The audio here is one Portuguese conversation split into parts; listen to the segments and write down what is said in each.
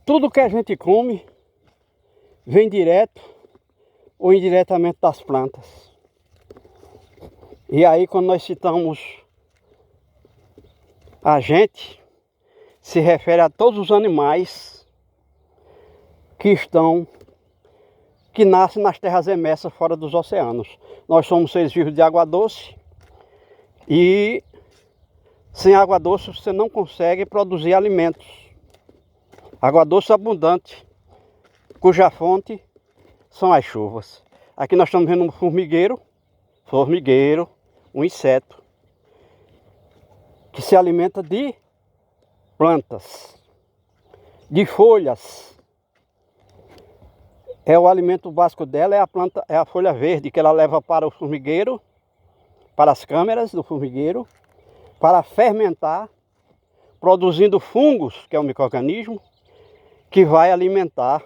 tudo que a gente come vem direto ou indiretamente das plantas. E aí, quando nós citamos a gente, se refere a todos os animais que nascem nas terras emersas fora dos oceanos. Nós somos seres vivos de água doce e sem água doce você não consegue produzir alimentos. Água doce abundante, cuja fonte são as chuvas. Aqui nós estamos vendo um formigueiro, um inseto, que se alimenta de plantas, de folhas. O alimento básico dela é a folha verde, que ela leva para o formigueiro, para as câmeras do formigueiro, para fermentar, produzindo fungos, que é um micro-organismo, que vai alimentar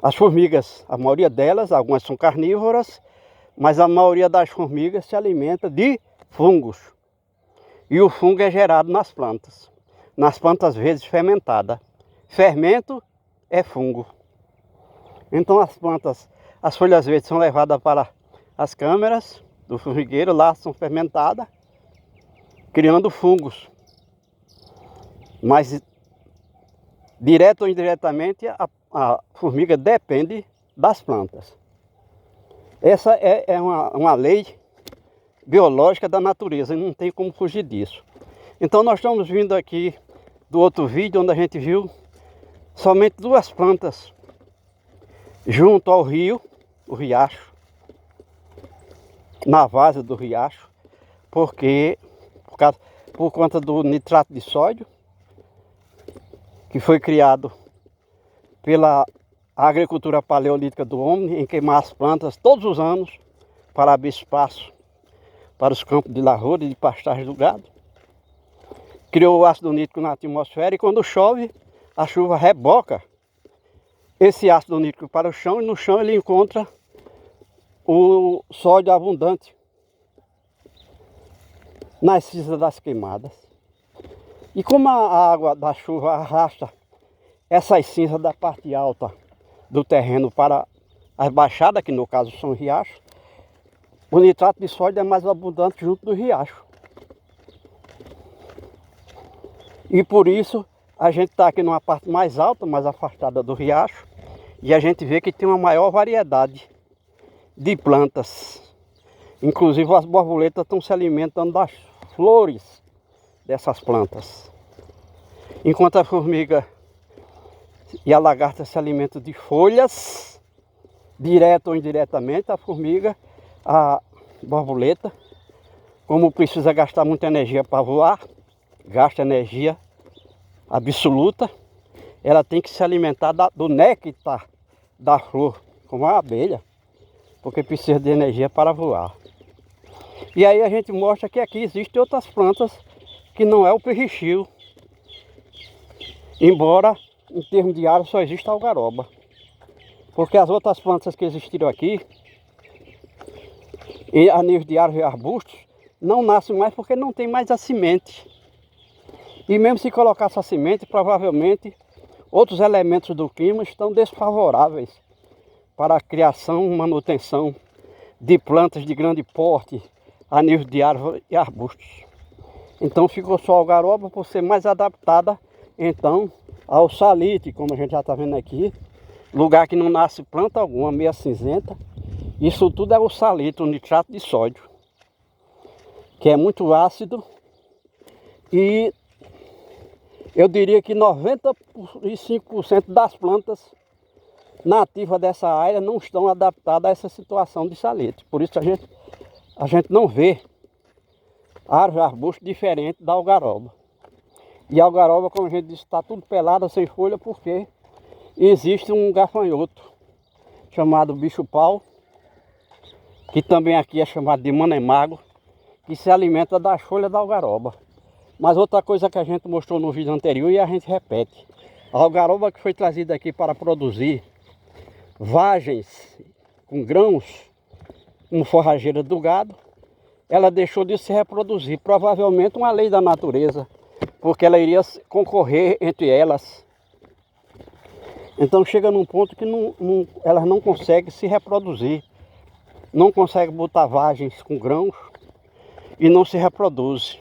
as formigas. A maioria delas, algumas são carnívoras, mas a maioria das formigas se alimenta de fungos. E o fungo é gerado nas plantas verdes fermentadas. Fermento é fungo. Então as folhas verdes são levadas para as câmeras do formigueiro, lá são fermentadas, criando fungos. Mas direto ou indiretamente a formiga depende das plantas. Essa é uma lei biológica da natureza e não tem como fugir disso. Então nós estamos vindo aqui do outro vídeo onde a gente viu somente duas plantas junto ao rio, o riacho, na várzea do riacho, por conta do nitrato de sódio, que foi criado pela agricultura paleolítica do homem, em queimar as plantas todos os anos para abrir espaço para os campos de lavoura e de pastagem do gado. Criou o ácido nítrico na atmosfera e quando chove, a chuva reboca esse ácido nítrico para o chão e no chão ele encontra o sódio abundante nas cinzas das queimadas. E como a água da chuva arrasta essas cinzas da parte alta do terreno para as baixadas, que no caso são riachos, o nitrato de sódio é mais abundante junto do riacho. E por isso a gente está aqui numa parte mais alta, mais afastada do riacho, e a gente vê que tem uma maior variedade de plantas. Inclusive as borboletas estão se alimentando das flores dessas plantas. Enquanto a formiga e a lagarta se alimentam de folhas, direto ou indiretamente, a borboleta, como precisa gastar muita energia para voar, gasta energia absoluta, ela tem que se alimentar do néctar da flor, como a abelha, porque precisa de energia para voar. E aí a gente mostra que aqui existem outras plantas que não é o perrichil, embora em termos de árvore só existe a algaroba. Porque as outras plantas que existiram aqui, a nível de árvore e arbustos, não nascem mais porque não tem mais a semente. E mesmo se colocasse a semente, provavelmente outros elementos do clima estão desfavoráveis para a criação e manutenção de plantas de grande porte a nível de árvore e arbustos. Então ficou só a algaroba por ser mais adaptada então ao salite, como a gente já está vendo aqui, lugar que não nasce planta alguma, meia cinzenta. Isso tudo é o salite, o nitrato de sódio, que é muito ácido e eu diria que 95% das plantas nativas dessa área não estão adaptadas a essa situação de salite. Por isso a gente não vê árvore e arbusto diferente da algaroba. E a algaroba, como a gente disse, está tudo pelada, sem folha, porque existe um gafanhoto chamado bicho-pau, que também aqui é chamado de manemagro, que se alimenta das folhas da algaroba. Mas outra coisa que a gente mostrou no vídeo anterior e a gente repete, a algaroba que foi trazida aqui para produzir vagens com grãos, como forrageira do gado, ela deixou de se reproduzir. Provavelmente uma lei da natureza porque ela iria concorrer entre elas. Então chega num ponto que elas não conseguem se reproduzir, não conseguem botar vagens com grãos e não se reproduzem.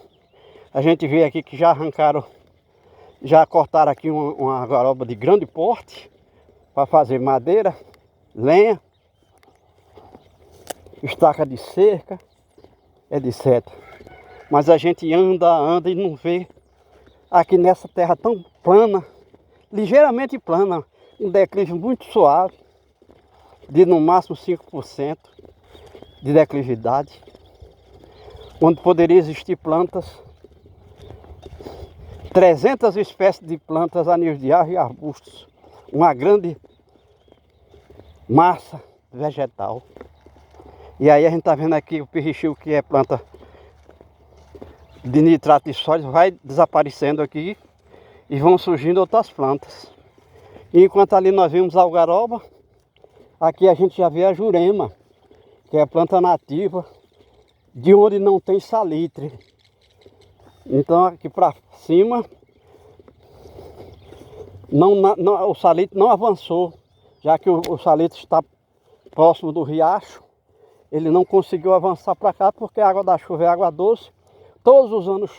A gente vê aqui que já arrancaram, já cortaram aqui uma garoba de grande porte para fazer madeira, lenha, estaca de cerca, etc. Mas a gente anda e não vê aqui nessa terra tão plana, ligeiramente plana, um declive muito suave, de no máximo 5% de declividade, onde poderia existir plantas, 300 espécies de plantas a nível de árvores e arbustos, uma grande massa vegetal. E aí a gente está vendo aqui o pirrichil, que é planta de nitrato de sódio, vai desaparecendo aqui e vão surgindo outras plantas. E enquanto ali nós vimos a algaroba, aqui a gente já vê a jurema, que é planta nativa, de onde não tem salitre. Então aqui para cima, o salitre não avançou, já que o salitre está próximo do riacho. Ele não conseguiu avançar para cá porque a água da chuva é água doce. Todos os anos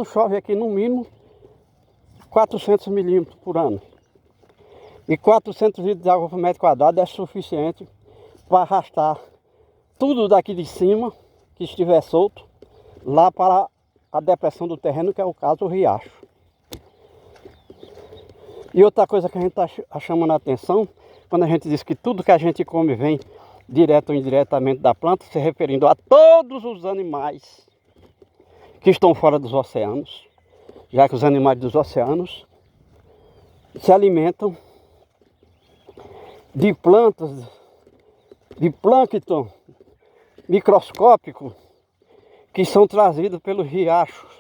chove aqui no mínimo 400 milímetros por ano. E 400 litros de água por metro quadrado é suficiente para arrastar tudo daqui de cima, que estiver solto, lá para a depressão do terreno, que é o caso do riacho. E outra coisa que a gente está chamando a atenção, quando a gente diz que tudo que a gente come vem direto ou indiretamente da planta, se referindo a todos os animais que estão fora dos oceanos, já que os animais dos oceanos se alimentam de plantas, de plâncton microscópico, que são trazidos pelos riachos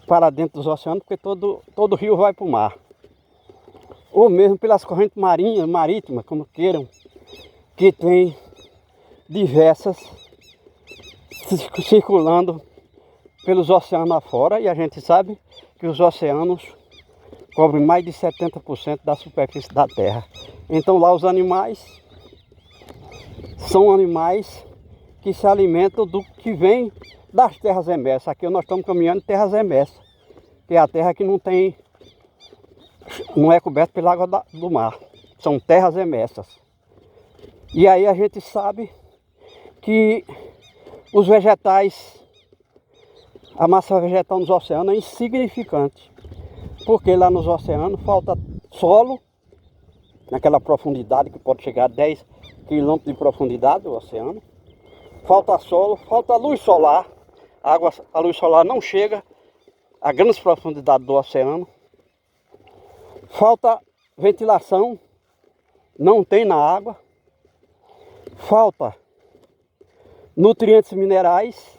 para dentro dos oceanos, porque todo rio vai para o mar. Ou mesmo pelas correntes marítimas, como queiram, que tem diversas circulando pelos oceanos afora, e a gente sabe que os oceanos cobrem mais de 70% da superfície da terra. Então lá os animais são animais que se alimentam do que vem das terras emersas. Aqui nós estamos caminhando em terras emersas, que é a terra que não é coberta pela água do mar. São terras emersas. E aí a gente sabe que os vegetais, a massa vegetal nos oceanos é insignificante, porque lá nos oceanos falta solo, naquela profundidade que pode chegar a 10 quilômetros de profundidade do oceano. Falta solo, falta luz solar, a luz solar não chega a grandes profundidades do oceano. Falta ventilação, não tem na água. Falta nutrientes minerais,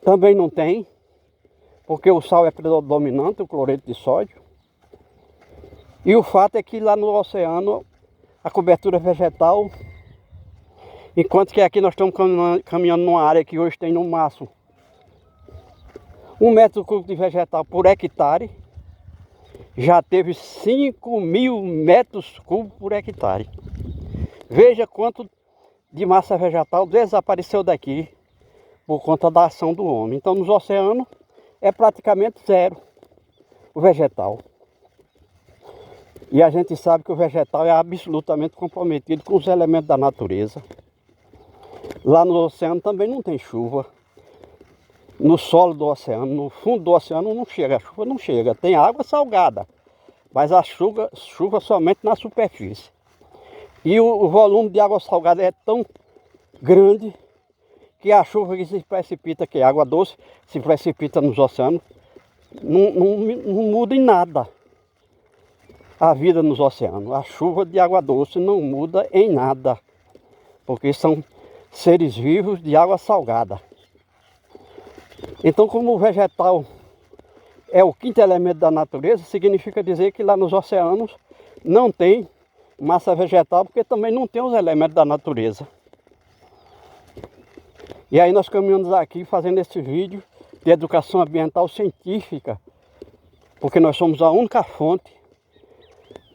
também não tem, porque o sal é predominante, o cloreto de sódio. E o fato é que lá no oceano a cobertura vegetal, enquanto que aqui nós estamos caminhando numa área que hoje tem no máximo 1 metro cúbico de vegetal por hectare, já teve 5.000 metros cúbicos por hectare. Veja quanto de massa vegetal desapareceu daqui por conta da ação do homem. Então nos oceanos é praticamente zero o vegetal. E a gente sabe que o vegetal é absolutamente comprometido com os elementos da natureza. Lá no oceano também não tem chuva. No solo do oceano, no fundo do oceano não chega, a chuva não chega. Tem água salgada, mas a chuva somente na superfície. E o volume de água salgada é tão grande que a chuva que se precipita, que é água doce, se precipita nos oceanos, não muda em nada a vida nos oceanos. A chuva de água doce não muda em nada, porque são seres vivos de água salgada. Então, como o vegetal é o quinto elemento da natureza, significa dizer que lá nos oceanos não tem massa vegetal, porque também não tem os elementos da natureza. E aí nós caminhamos aqui fazendo esse vídeo de educação ambiental científica, porque nós somos a única fonte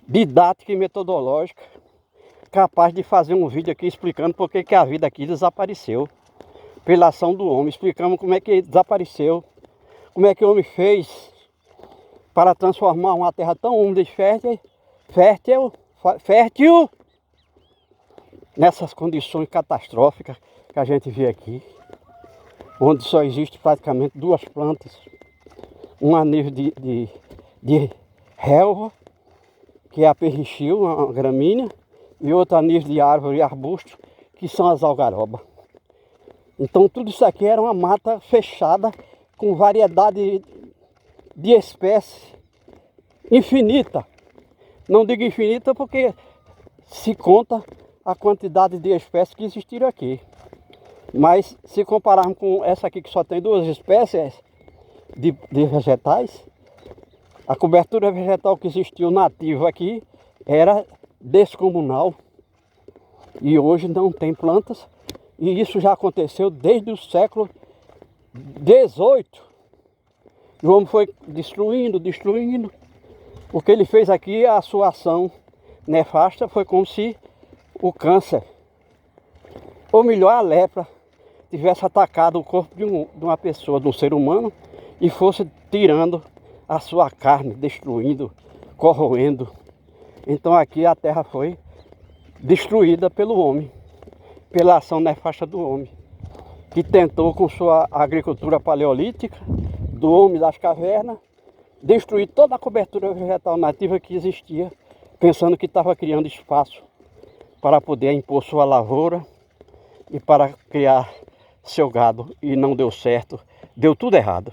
didática e metodológica capaz de fazer um vídeo aqui explicando por que a vida aqui desapareceu pela ação do homem. Explicamos como é que desapareceu, como é que o homem fez para transformar uma terra tão úmida e fértil nessas condições catastróficas que a gente vê aqui, onde só existe praticamente duas plantas, uma a nível de relva, que é a perrichil, uma gramínea, e outra a nível de árvore e arbusto, que são as algarobas. Então tudo isso aqui era uma mata fechada com variedade de espécies infinita. Não digo infinita porque se conta a quantidade de espécies que existiram aqui. Mas se compararmos com essa aqui que só tem duas espécies de vegetais, a cobertura vegetal que existiu nativa aqui era descomunal. E hoje não tem plantas. E isso já aconteceu desde o século XVIII. O homem foi destruindo. O que ele fez aqui, a sua ação nefasta, foi como se o câncer, ou melhor, a lepra, tivesse atacado o corpo de uma pessoa, de um ser humano, e fosse tirando a sua carne, destruindo, corroendo. Então aqui a terra foi destruída pelo homem, pela ação nefasta do homem, que tentou com sua agricultura paleolítica, do homem das cavernas, destruir toda a cobertura vegetal nativa que existia, pensando que estava criando espaço para poder impor sua lavoura e para criar seu gado. E não deu certo, deu tudo errado.